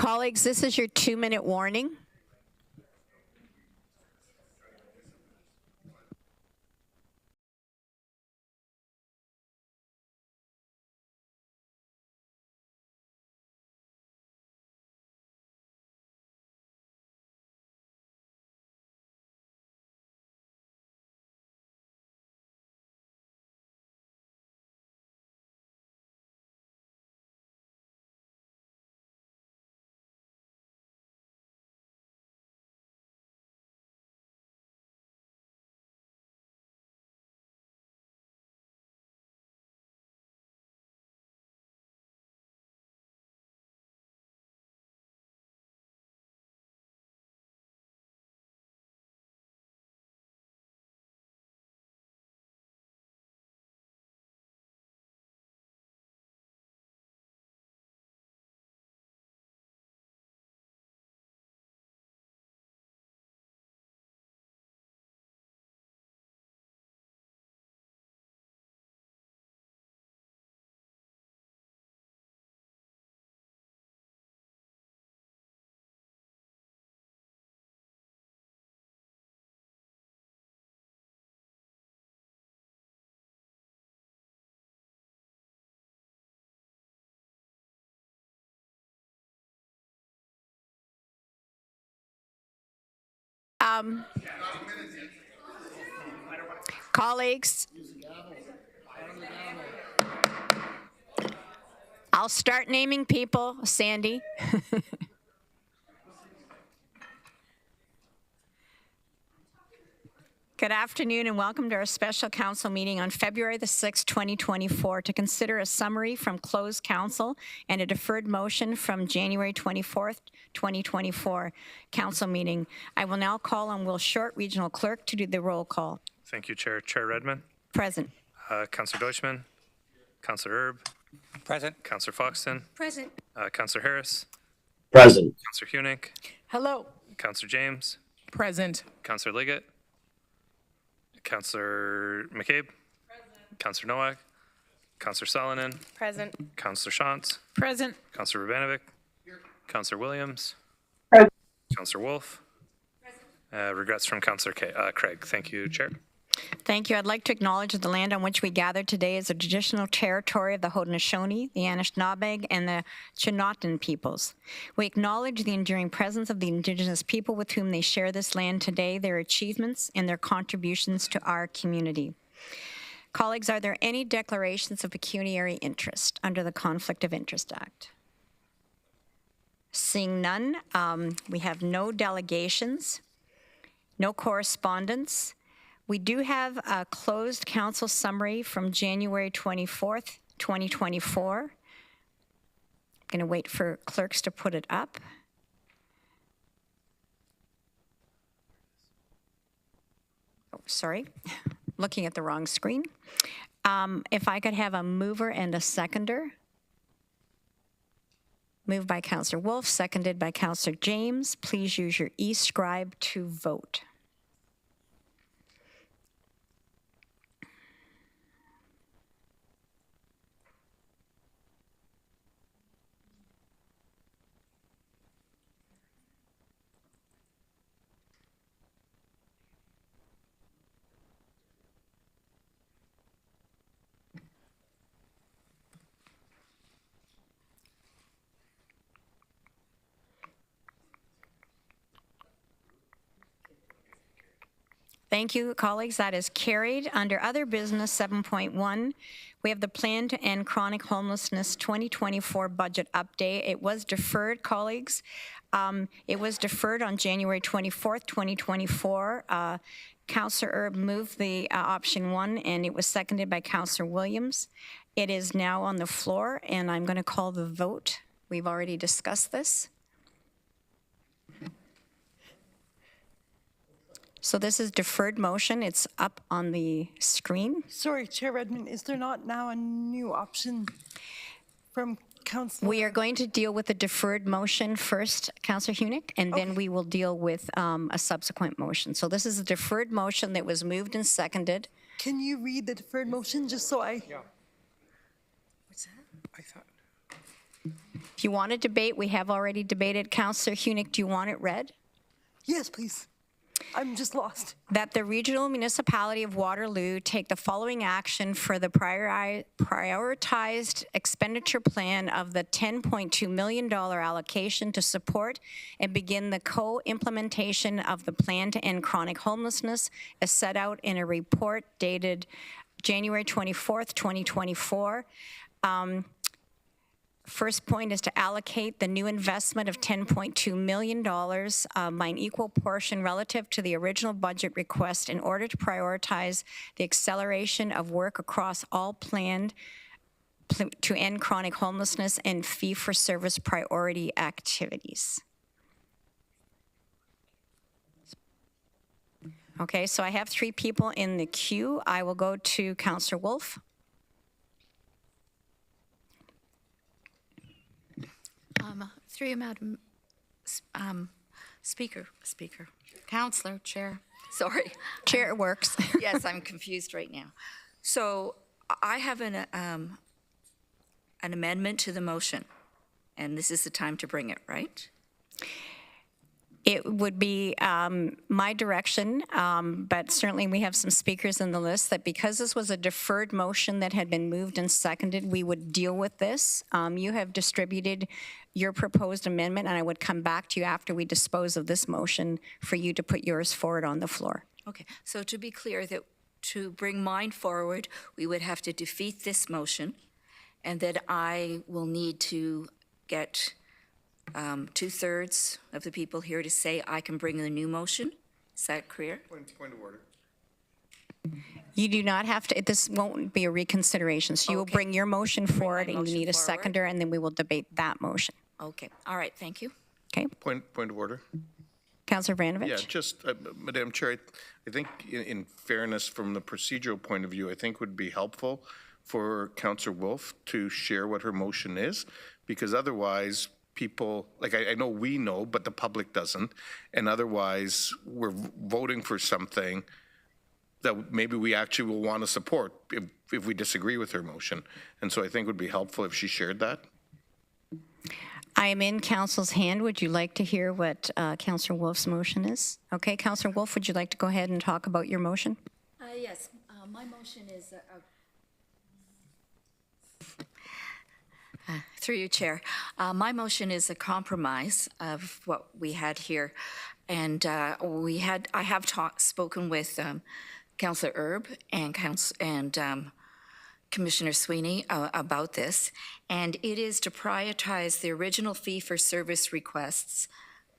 Colleagues, this is your 2-minute warning. Colleagues, I'll start naming people. Sandy. Good afternoon and welcome to our special council meeting on February the 6th, 2024 to consider a summary from closed council and a deferred motion from January 24th, 2024 council meeting. I will now call on Will Short, Regional Clerk, to do the roll call. Thank you, Chair. Chair Redmond. Present. Councillor Deutschmann. Councillor Erb. Present. Councillor Foxton. Present. Councillor Harris. Present. Councillor Hunick. Hello. Councillor James. Present. Councillor Liggett. Councillor McCabe. Present. Councillor Nowak. Councillor Salonen. Present. Councillor Shantz. Present. Councillor Rubanovic. Councillor Williams. Present. Councillor Wolf. Regrets from Councillor Craig. Thank you, Chair. Thank you. I'd like to acknowledge that the land on which we gather today is the traditional territory of the Haudenosaunee, the Anishinaabeg, and the Chinootan peoples. We acknowledge the enduring presence of the Indigenous people with whom they share this land today, their achievements, and their contributions to our community. Colleagues, are there any declarations of pecuniary interest under the Conflict of Interest Act? Seeing none, we have no delegations, no correspondence. We do have a closed council summary from January 24th, 2024. I'm going to wait for clerks to put it up. Oh, sorry, looking at the wrong screen. If I could have a mover and a seconder. Moved by Councillor Wolf, seconded by Councillor James. Please use your e-scribe to vote. Thank you, colleagues. That is carried. Under other business 7.1, we have the Plan to End Chronic Homelessness 2024 budget update. It was deferred, colleagues. It was deferred on January 24th, 2024. Councillor Erb moved the option 1, and it was seconded by Councillor Williams. It is now on the floor, and I'm going to call the vote. We've already discussed this. So this is deferred motion. It's up on the screen. Sorry, Chair Redmond, is there not now a new option from Council? We are going to deal with the deferred motion first, Councillor Hunick, and then we will deal with a subsequent motion. So this is a deferred motion that was moved and seconded. Can you read the deferred motion just so I... Yeah. What's that? I thought. If you want to debate, we have already debated. Councillor Hunick, do you want it read? Yes, please. I'm just lost. That the regional municipality of Waterloo take the following action for the prioritized expenditure plan of the $10.2 million allocation to support and begin the co-implementation of the plan to end chronic homelessness as set out in a report dated January 24th, 2024. First point is to allocate the new investment of $10.2 million by an equal portion relative to the original budget request in order to prioritize the acceleration of work across all planned to end chronic homelessness and fee-for-service priority activities. Okay, so I have 3 people in the queue. I will go to Councillor Wolf. Through you, Madam Speaker, Councillor, Chair, sorry. Chair, it works. Yes, I'm confused right now. So I have an amendment to the motion, and this is the time to bring it, right? It would be my direction, but certainly we have some speakers in the list, that because this was a deferred motion that had been moved and seconded, we would deal with this. You have distributed your proposed amendment, and I would come back to you after we dispose of this motion for you to put yours forward on the floor. Okay, so to be clear, that to bring mine forward, we would have to defeat this motion, and that I will need to get 2/3 of the people here to say I can bring the new motion. Is that clear? Point of order. You do not have to, this won't be a reconsideration, so you will Okay. bring your motion forward, and you motion need a forward. seconder, and then we will debate that motion. Okay, all right, thank you. Okay? Point of order. Councillor Vranovich? Yeah, just, Madam Chair, I think in fairness, from the procedural point of view, I think would be helpful for Councillor Wolf to share what her motion is, because otherwise people, like I know we know, but the public doesn't, and otherwise we're voting for something that maybe we actually will want to support if we disagree with her motion. And so I think it would be helpful if she shared that. I am in council's hand. Would you like to hear what Councillor Wolf's motion is? Okay, Councillor Wolf, would you like to go ahead and talk about your motion? Yes, my motion is, through you, Chair, my motion is a compromise of what we had here. And I have spoken with Councillor Erb and Commissioner Sweeney about this, and it is to prioritize the original fee-for-service requests,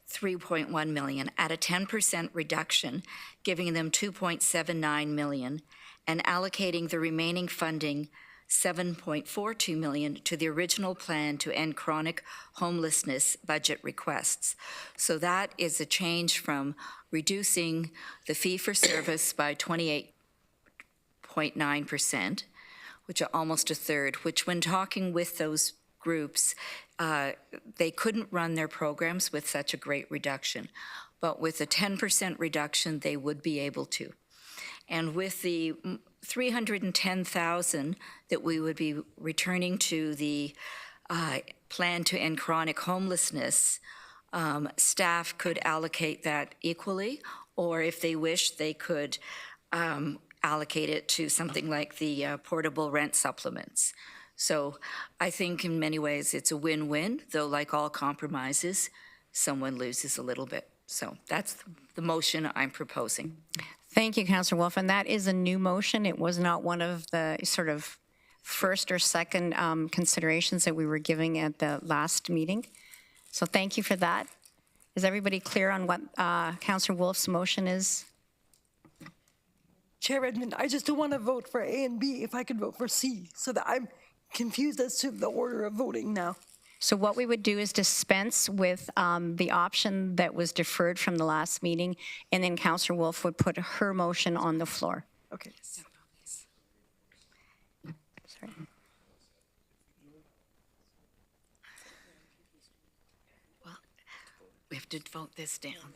$3.1 million, at a 10% reduction, giving them $2.79 million, and allocating the remaining funding, $7.42 million, to the original plan to end chronic homelessness budget requests. So that is a change from reducing the fee-for-service by 28.9%, which are almost a third, which when talking with those groups, they couldn't run their programs with such a great reduction. But with a 10% reduction, they would be able to. And with the $310,000 that we would be returning to the plan to end chronic homelessness, staff could allocate that equally, or if they wish, they could allocate it to something like the portable rent supplements. So I think in many ways it's a win-win, though like all compromises, someone loses a little bit. So that's the motion I'm proposing. Thank you, Councillor Wolf. And that is a new motion. It was not one of the sort of first or second considerations that we were giving at the last meeting. So thank you for that. Is everybody clear on what Councillor Wolf's motion is? Chair Redmond, I just don't want to vote for A and B if I could vote for C, so that I'm confused as to the order of voting now. So what we would do is dispense with the option that was deferred from the last meeting, and then Councillor Wolf would put her motion on the floor. Okay. Sorry. Well, we have to vote this down.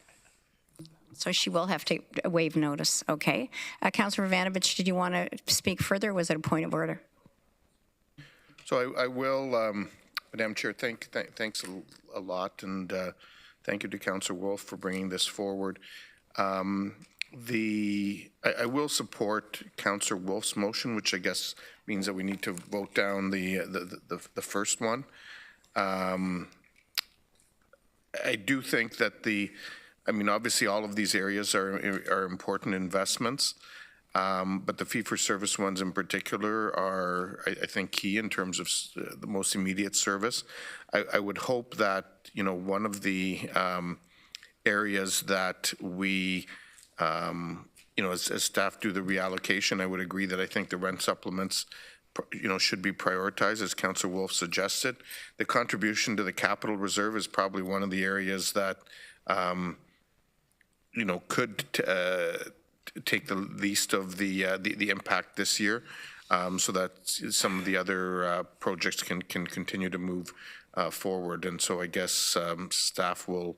So she will have to waive notice, okay? Councillor Vanovich, did you want to speak further, or was it a point of order? So I will Madam Chair, thanks a lot, and thank you to Councillor Wolf for bringing this forward. I will support Councillor Wolf's motion, which I guess means that we need to vote down the first one. I do think that obviously all of these areas are important investments, but the fee-for-service ones in particular are, I think, key in terms of the most immediate service. I would hope that, one of the areas that we, as staff do the reallocation, I would agree that I think the rent supplements should be prioritized, as Councillor Wolf suggested. The contribution to the capital reserve is probably one of the areas that, could take the least of the impact this year, so that some of the other projects can continue to move forward. And so I guess staff will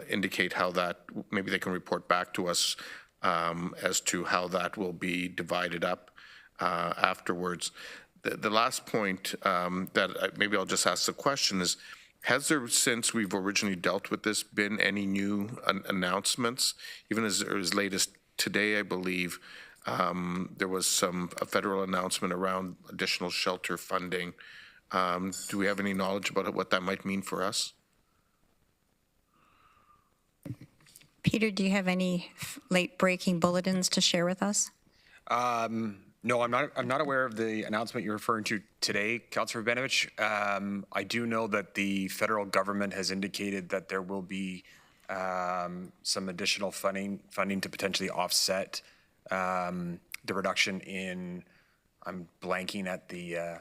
indicate how that, maybe they can report back to us as to how that will be divided up afterwards. The last point that maybe I'll just ask the question is, has there, since we've originally dealt with this, been any new announcements? Even as late as today, I believe, there was a federal announcement around additional shelter funding. Do we have any knowledge about what that might mean for us? Peter, do you have any late-breaking bulletins to share with us? No, I'm not aware of the announcement you're referring to today, Councillor Benovich. I do know that the federal government has indicated that there will be some additional funding to potentially offset the reduction in, I'm blanking at the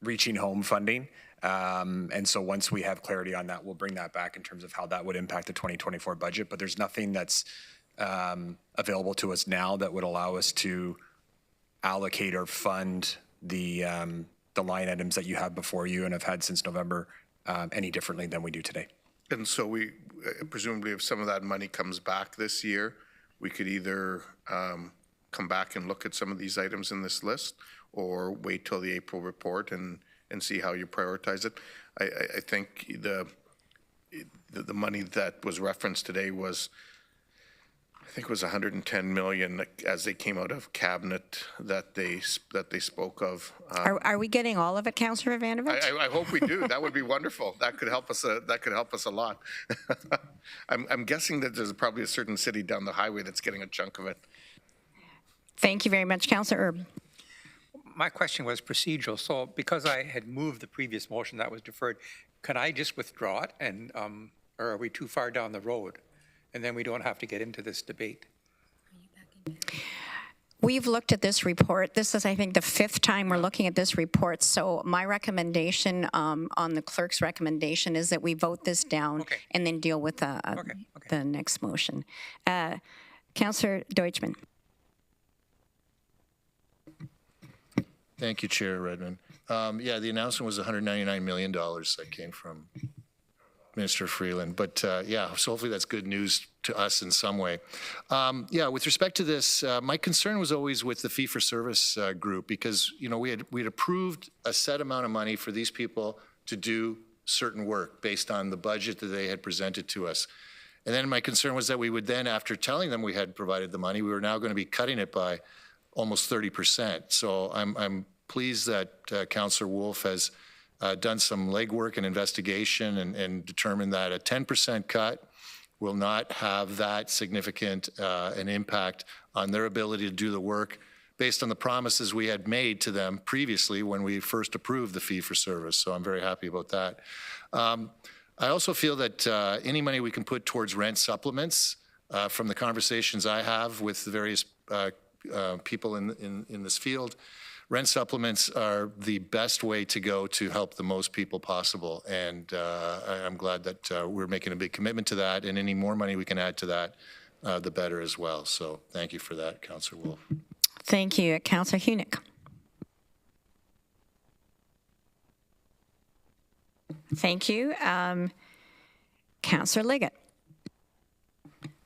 reaching home funding. And so once we have clarity on that, we'll bring that back in terms of how that would impact the 2024 budget. But there's nothing that's available to us now that would allow us to allocate or fund the line items that you have before you and have had since November any differently than we do today. And so we, presumably if some of that money comes back this year, we could either come back and look at some of these items in this list, or wait till the April report and see how you prioritize it. I think the money that was referenced today was, I think it was 110 million as they came out of cabinet that they spoke of. Are we getting all of it, Councillor Ivanovich? I hope we do. That would be wonderful. That could help us. That could help us a lot. I'm guessing that there's probably a certain city down the highway that's getting a chunk of it. Thank you very much, Councillor Erb. My question was procedural. So because I had moved the previous motion that was deferred, can I just withdraw it, and or are we too far down the road? And then we don't have to get into this debate. We've looked at this report. This is, I think, the 5th time we're looking at this report. So my recommendation on the clerk's recommendation is that we vote this down and then deal with the next motion. Councillor Deutschmann. Thank you, Chair Redmond. Yeah, the announcement was $199 million that came from Minister Freeland. But yeah, so hopefully that's good news to us in some way. Yeah, with respect to this, my concern was always with the fee-for-service group, because we had approved a set amount of money for these people to do certain work based on the budget that they had presented to us. And then my concern was that we would then, after telling them we had provided the money, we were now going to be cutting it by almost 30%. So I'm pleased that Councillor Wolf has done some legwork and investigation and determined that a 10% cut will not have that significant an impact on their ability to do the work based on the promises we had made to them previously when we first approved the fee for service. So I'm very happy about that. I also feel that any money we can put towards rent supplements, from the conversations I have with the various people in this field, rent supplements are the best way to go to help the most people possible. And I'm glad that we're making a big commitment to that, and any more money we can add to that, the better as well. So thank you for that, Councillor Wolf. Thank you. Councillor Hunick. Thank you. Councillor Liggett.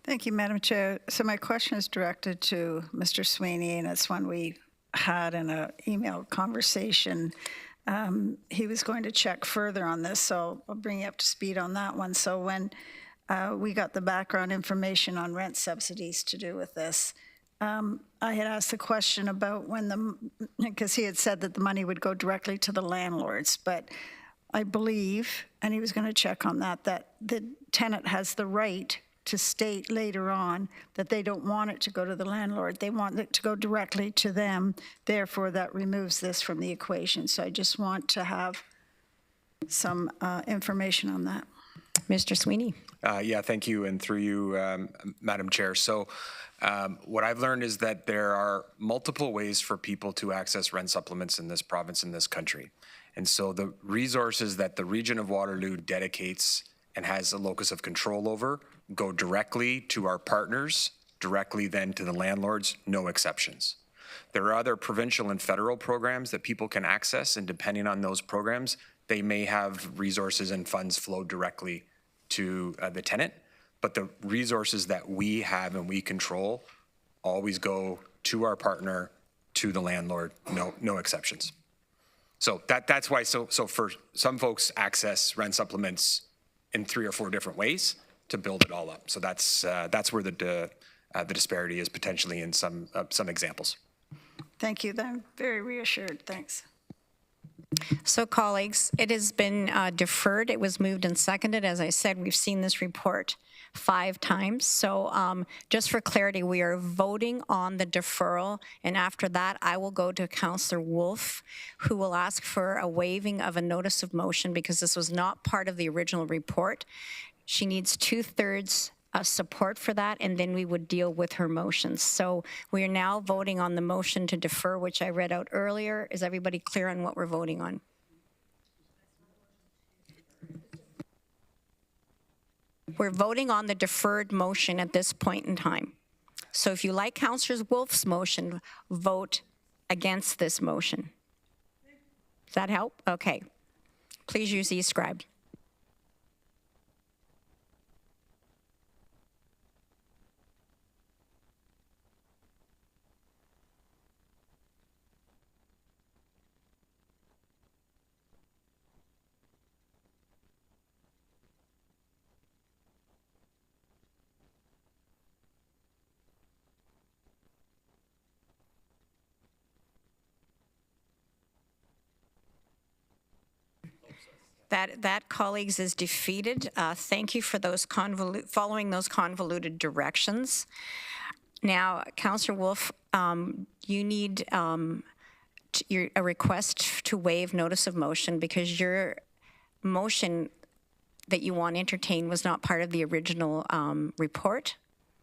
Thank you, Madam Chair. So my question is directed to Mr. Sweeney, and it's one we had in an email conversation. he was going to check further on this, so I'll bring you up to speed on that one. So when we got the background information on rent subsidies to do with this, I had asked the question about because he had said that the money would go directly to the landlords, but I believe, and he was going to check on that the tenant has the right to state later on that they don't want it to go to the landlord. They want it to go directly to them. Therefore, that removes this from the equation. So I just want to have some information on that. Mr. Sweeney. Yeah, thank you, and through you, Madam Chair. So what I've learned is that there are multiple ways for people to access rent supplements in this province, in this country. And so the resources that the region of Waterloo dedicates and has a locus of control over go directly to our partners, directly then to the landlords, no exceptions. There are other provincial and federal programs that people can access, and depending on those programs, they may have resources and funds flow directly to the tenant, but the resources that we have and we control always go to our partner, to the landlord, no exceptions. So that's why so for some folks access rent supplements in 3 or 4 different ways to build it all up. So that's where the disparity is potentially in some examples. Thank you. I'm very reassured. Thanks. So colleagues, it has been deferred. It was moved and seconded. As I said, we've seen this report 5 times. So just for clarity, we are voting on the deferral. And after that, I will go to Councillor Wolf, who will ask for a waiving of a notice of motion because this was not part of the original report. She needs 2/3 support for that, and then we would deal with her motions. So we are now voting on the motion to defer, which I read out earlier. Is everybody clear on what we're voting on? We're voting on the deferred motion at this point in time. So if you like Councillor Wolf's motion, vote against this motion. Does that help? Okay. Please use e-scribe. That, colleagues, is defeated. Thank you for those following those convoluted directions. Now, Councillor Wolf, you need a request to waive notice of motion because your motion that you want entertained was not part of the original report.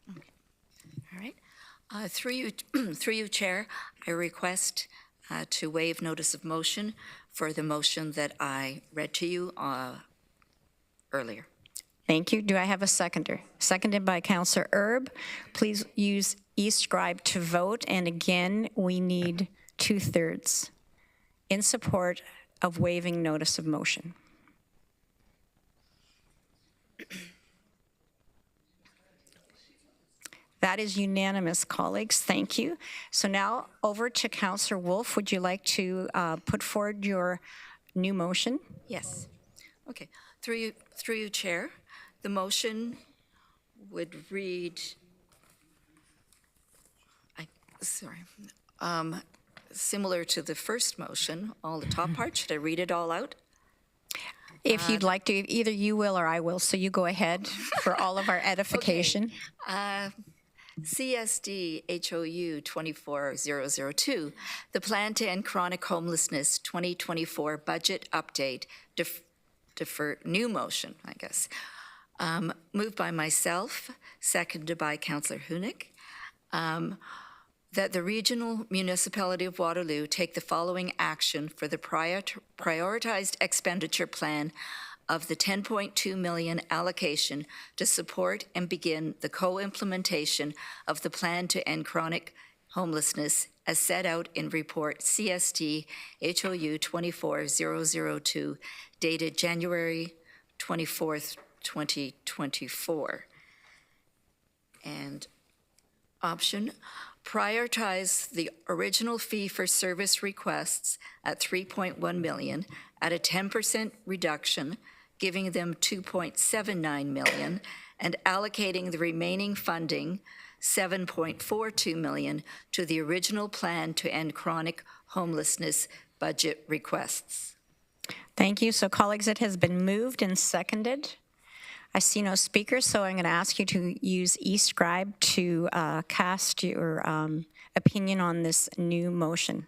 Okay. All right. Through you, Chair, I request to waive notice of motion for the motion that I read to you earlier. Thank you. Do I have a seconder? Seconded by Councillor Erb. Please use e-scribe to vote. And again, we need 2/3 in support of waiving notice of motion. That is unanimous, colleagues. Thank you. So now over to Councillor Wolf. Would you like to put forward your new motion? Yes. Okay. Through you, Chair, the motion would read. Similar to the first motion, all the top part. Should I read it all out? If you'd like to, either you will or I will. So you go ahead for all of our edification. Okay. CSD HOU 24002, the Plan to End Chronic Homelessness 2024 Budget Update, defer new motion, I guess. Moved by myself, seconded by Councillor Hunick, that the Regional Municipality of Waterloo take the following action for the prioritized expenditure plan of the 10.2 million allocation to support and begin the co-implementation of the Plan to End Chronic Homelessness as set out in report CST HOU 24002 dated January 24th, 2024. And option, prioritize the original fee for service requests at 3.1 million at a 10% reduction, giving them 2.79 million, and allocating the remaining funding, 7.42 million, to the original plan to end chronic homelessness budget requests. Thank you. So colleagues, it has been moved and seconded. I see no speakers, so I'm going to ask you to use eScribe to cast your opinion on this new motion.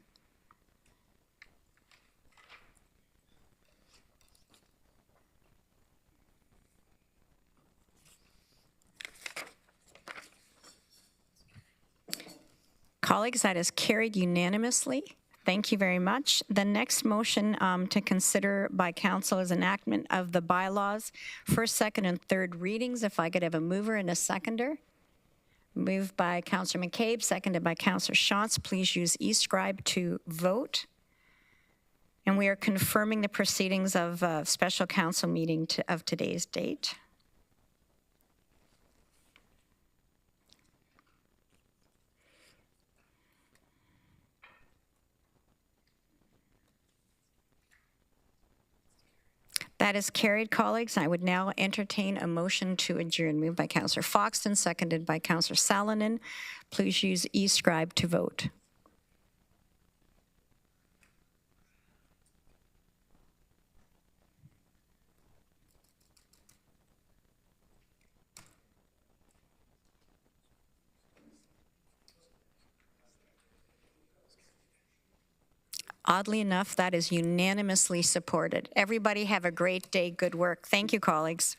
Colleagues, that is carried unanimously. Thank you very much. The next motion to consider by council is enactment of the bylaws, first, second, and third readings. If I could have a mover and a seconder. Moved by Councillor McCabe, seconded by Councillor Shantz. Please use eScribe to vote. And we are confirming the proceedings of a special council meeting of today's date. That is carried, colleagues. I would now entertain a motion to adjourn. Moved by Councillor Foxton, seconded by Councillor Salonen. Please use eScribe to vote. Oddly enough, that is unanimously supported. Everybody have a great day. Good work. Thank you, colleagues.